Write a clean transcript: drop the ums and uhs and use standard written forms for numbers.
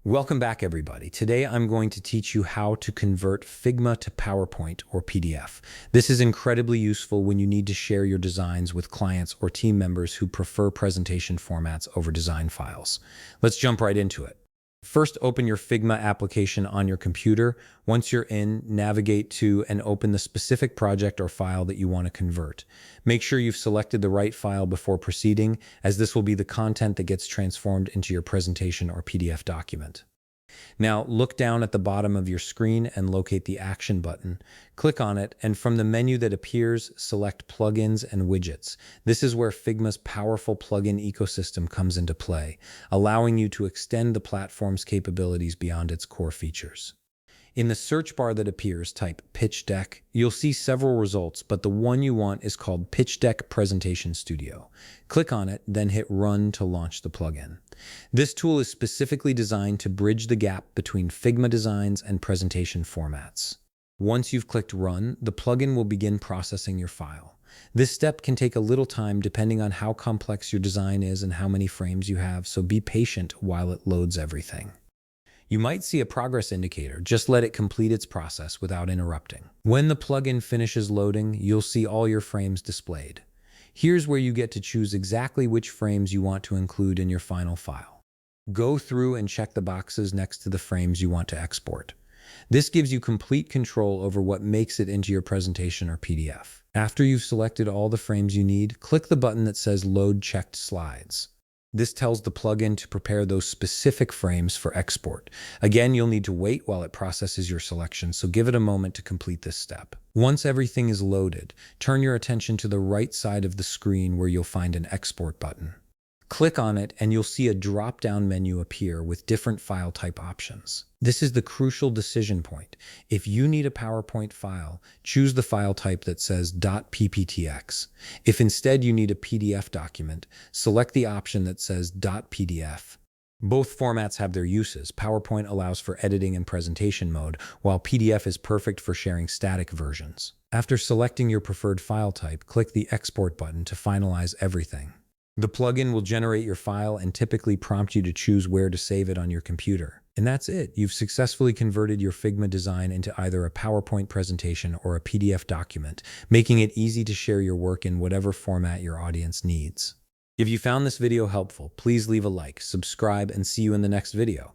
Welcome back, everybody. Today, I'm going to teach you how to convert Figma to PowerPoint or PDF. This is incredibly useful when you need to share your designs with clients or team members who prefer presentation formats over design files. Let's jump right into it. First, open your Figma application on your computer. Once you're in, navigate to and open the specific project or file that you want to convert. Make sure you've selected the right file before proceeding, as this will be the content that gets transformed into your presentation or PDF document. Now, look down at the bottom of your screen and locate the Action button. Click on it, and from the menu that appears, select Plugins and Widgets. This is where Figma's powerful plugin ecosystem comes into play, allowing you to extend the platform's capabilities beyond its core features. In the search bar that appears, type Pitch Deck. You'll see several results, but the one you want is called Pitch Deck Presentation Studio. Click on it, then hit Run to launch the plugin. This tool is specifically designed to bridge the gap between Figma designs and presentation formats. Once you've clicked Run, the plugin will begin processing your file. This step can take a little time depending on how complex your design is and how many frames you have, so be patient while it loads everything. You might see a progress indicator. Just let it complete its process without interrupting. When the plugin finishes loading, you'll see all your frames displayed. Here's where you get to choose exactly which frames you want to include in your final file. Go through and check the boxes next to the frames you want to export. This gives you complete control over what makes it into your presentation or PDF. After you've selected all the frames you need, click the button that says Load Checked Slides. This tells the plugin to prepare those specific frames for export. Again, you'll need to wait while it processes your selection, so give it a moment to complete this step. Once everything is loaded, turn your attention to the right side of the screen where you'll find an Export button. Click on it and you'll see a drop-down menu appear with different file type options. This is the crucial decision point. If you need a PowerPoint file, choose the file type that says .pptx. If instead you need a PDF document, select the option that says .pdf. Both formats have their uses. PowerPoint allows for editing and presentation mode, while PDF is perfect for sharing static versions. After selecting your preferred file type, click the Export button to finalize everything. The plugin will generate your file and typically prompt you to choose where to save it on your computer. And that's it. You've successfully converted your Figma design into either a PowerPoint presentation or a PDF document, making it easy to share your work in whatever format your audience needs. If you found this video helpful, please leave a like, subscribe, and see you in the next video.